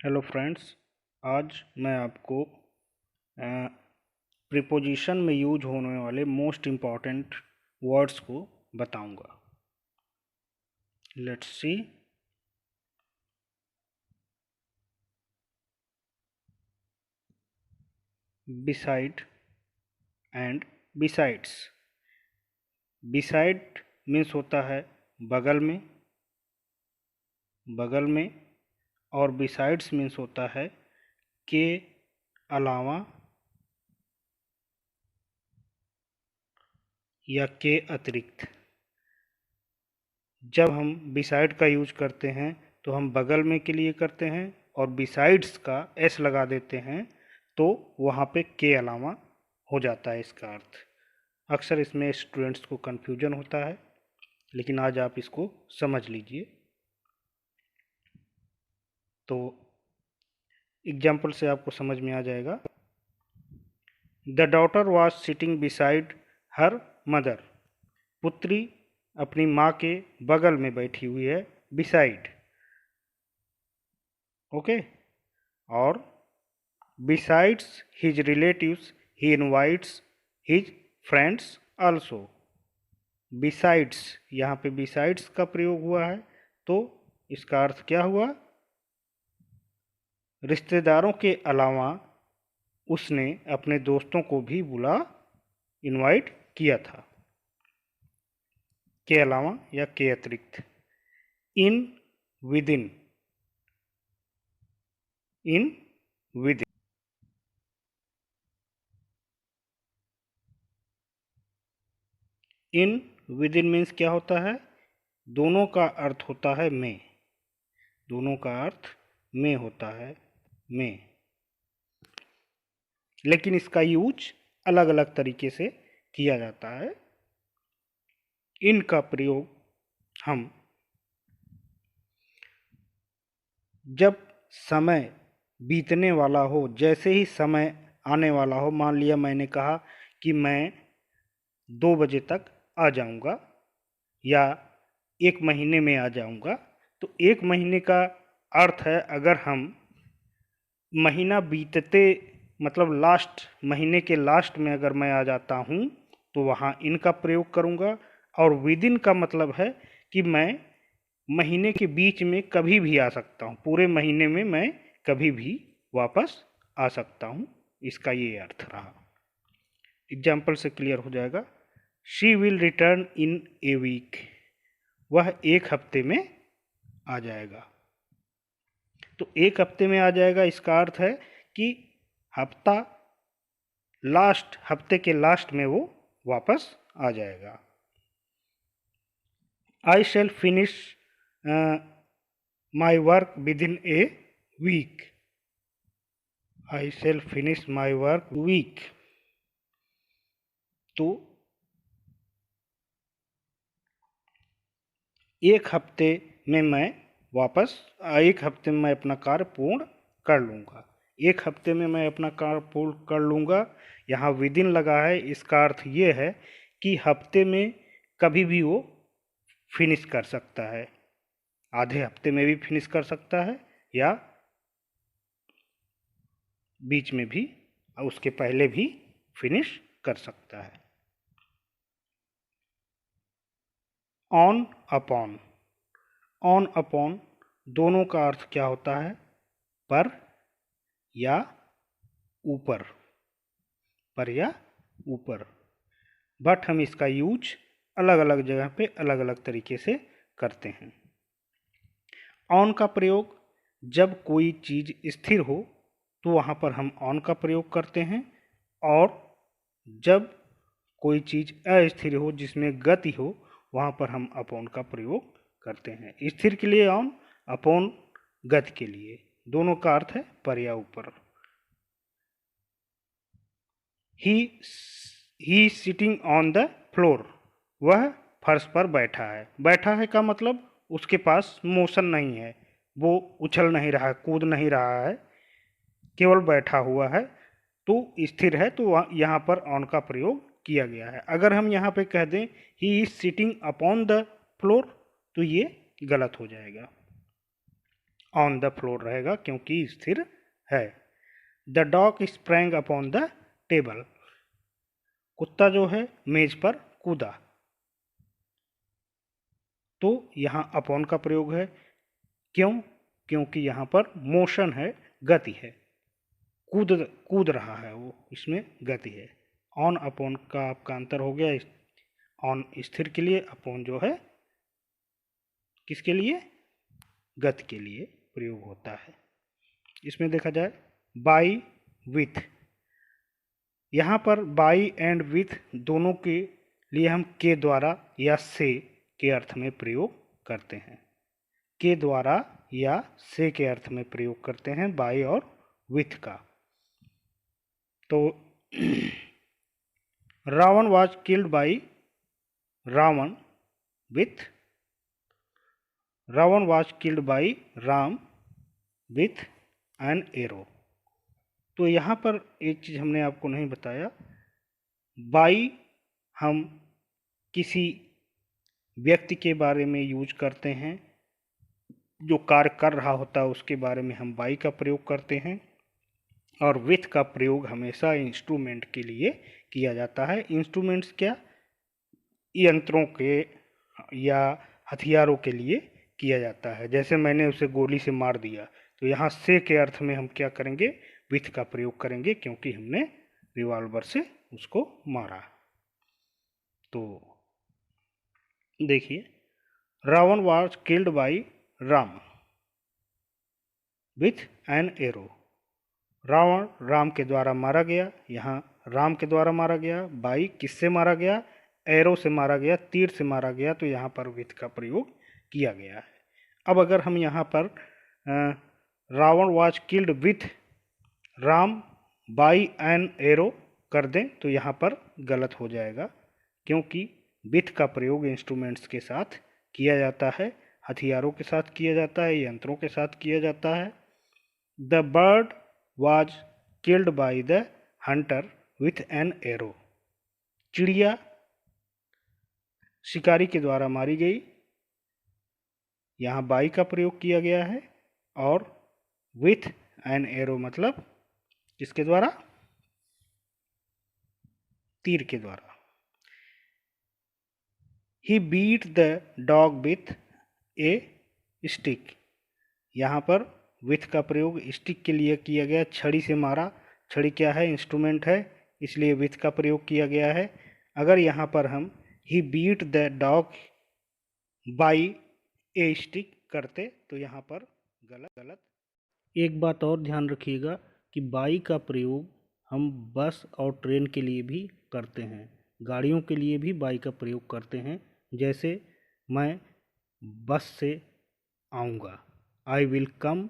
Hello friends, आज मैं आपको प्रीपोजिशन में यूज होने वाले मोस्ट इम्पॉर्टेंट वर्ड्स को बताऊंगा। Let's see. Beside and besides. Beside means होता है बगल में, और बिसाइड्स मीन्स होता है के अलावा या के अतिरिक्त। जब हम बिसाइड का यूज करते हैं तो हम बगल में के लिए करते हैं, और बिसाइड्स का एस लगा देते हैं तो वहाँ पे के अलावा हो जाता है इसका अर्थ। अक्सर इसमें स्टूडेंट्स को कन्फ्यूजन होता है, लेकिन आज आप इसको समझ लीजिए। तो एग्जाम्पल से आपको समझ में आ जाएगा। The daughter was sitting beside her mother. पुत्री अपनी माँ के बगल में बैठी हुई है, बिसाइड। ओके। और besides his relatives he invites his friends also. Besides, यहाँ पे बिसाइड्स का प्रयोग हुआ है तो इसका अर्थ क्या हुआ? रिश्तेदारों के अलावा उसने अपने दोस्तों को भी इनवाइट किया था। के अलावा या के अतिरिक्त। इन विदिन, इन विदिन। इन विदिन मीन्स क्या होता है? दोनों का अर्थ होता है में। दोनों का अर्थ में होता है, में। लेकिन इसका यूज अलग अलग तरीके से किया जाता है। इन का प्रयोग हम जब समय बीतने वाला हो, जैसे ही समय आने वाला हो, मान लिया मैंने कहा कि मैं 2 बजे तक आ जाऊंगा या 1 महीने में आ जाऊंगा, तो 1 महीने का अर्थ है अगर हम महीना बीतते मतलब लास्ट महीने के लास्ट में अगर मैं आ जाता हूँ तो वहाँ इन का प्रयोग करूँगा। और विदिन का मतलब है कि मैं महीने के बीच में कभी भी आ सकता हूँ, पूरे महीने में मैं कभी भी वापस आ सकता हूँ। इसका ये अर्थ रहा। एग्जाम्पल से क्लियर हो जाएगा। She will return in a week. वह 1 हफ्ते में आ जाएगा। तो 1 हफ्ते में आ जाएगा, इसका अर्थ है कि हफ्ता लास्ट, हफ्ते के लास्ट में वो वापस आ जाएगा। I shall finish my work within a week. I shall finish my work week. तो 1 हफ्ते में मैं वापस 1 हफ्ते में मैं अपना कार्य पूर्ण कर लूँगा। 1 हफ्ते में मैं अपना कार्य पूर्ण कर लूँगा। यहाँ विदिन लगा है, इसका अर्थ ये है कि हफ्ते में कभी भी वो फिनिश कर सकता है। आधे हफ्ते में भी फिनिश कर सकता है या बीच में भी, उसके पहले भी फिनिश कर सकता है। On upon. ऑन अपॉन दोनों का अर्थ क्या होता है? पर या ऊपर। पर या ऊपर। बट हम इसका यूज अलग अलग जगह पे अलग अलग तरीके से करते हैं। ऑन का प्रयोग जब कोई चीज़ स्थिर हो तो वहाँ पर हम ऑन का प्रयोग करते हैं, और जब कोई चीज़ अस्थिर हो, जिसमें गति हो, वहाँ पर हम अपॉन का प्रयोग करते हैं। स्थिर के लिए ऑन, अपॉन गति के लिए। दोनों का अर्थ है पर या ऊपर। ही सिटिंग ऑन द फ्लोर। वह फर्श पर बैठा है। बैठा है का मतलब उसके पास मोशन नहीं है, वो उछल नहीं रहा है, कूद नहीं रहा है, केवल बैठा हुआ है, तो स्थिर है। तो यहाँ पर ऑन का प्रयोग किया गया है। अगर हम यहाँ पे कह दें he is sitting upon the floor तो ये गलत हो जाएगा। ऑन द फ्लोर रहेगा क्योंकि स्थिर है। The dog sprang upon the table, कुत्ता जो है मेज पर कूदा। तो यहाँ अपॉन का प्रयोग है, क्यों? क्योंकि यहाँ पर मोशन है, गति है, कूद कूद रहा है वो, इसमें गति है। ऑन अपॉन का आपका अंतर हो गया। ऑन स्थिर के लिए, अपॉन जो है किसके लिए? गति के लिए प्रयोग होता है। इसमें देखा जाए बाई विथ, यहाँ पर बाई एंड विथ दोनों के लिए हम के द्वारा या से के अर्थ में प्रयोग करते हैं। के द्वारा या से के अर्थ में प्रयोग करते हैं बाई और विथ का। तो Ravan was killed by Ravan with, Ravan was killed by Ram with an arrow. तो यहाँ पर एक चीज़ हमने आपको नहीं बताया, बाई हम किसी व्यक्ति के बारे में यूज करते हैं, जो कार्य कर रहा होता है उसके बारे में हम बाई का प्रयोग करते हैं। और विथ का प्रयोग हमेशा इंस्ट्रूमेंट के लिए किया जाता है। इंस्ट्रूमेंट्स क्या? यंत्रों के या हथियारों के लिए किया जाता है। जैसे मैंने उसे गोली से मार दिया, तो यहाँ से के अर्थ में हम क्या करेंगे? विथ का प्रयोग करेंगे, क्योंकि हमने रिवॉल्वर से उसको मारा। तो देखिए, Ravan was killed by Ram with an arrow. Ravan Ram के द्वारा मारा गया, यहाँ राम के द्वारा मारा गया। बाई किससे मारा गया? एरो से मारा गया, तीर से मारा गया। तो यहाँ पर विथ का प्रयोग किया गया है। अब अगर हम यहाँ पर Ravan was killed with Ram by an arrow कर दें तो यहाँ पर गलत हो जाएगा, क्योंकि विथ का प्रयोग इंस्ट्रूमेंट्स के साथ किया जाता है, हथियारों के साथ किया जाता है, यंत्रों के साथ किया जाता है। The bird was killed by the hunter with an arrow, चिड़िया शिकारी के द्वारा मारी गई, यहाँ बाई का प्रयोग किया गया है। और with an arrow मतलब किसके द्वारा? तीर के द्वारा। he beat the dog with a stick, यहाँ पर विथ का प्रयोग स्टिक के लिए किया गया, छड़ी से मारा। छड़ी क्या है? इंस्ट्रूमेंट है, इसलिए विथ का प्रयोग किया गया है। अगर यहाँ पर हम ही beat the dog by a stick करते तो यहाँ पर गलत। एक बात और ध्यान रखिएगा कि बाई का प्रयोग हम बस और ट्रेन के लिए भी करते हैं, गाड़ियों के लिए भी बाई का प्रयोग करते हैं। जैसे मैं बस से आऊँगा, I will come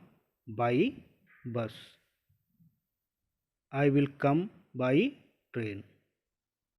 by bus, I will come by train.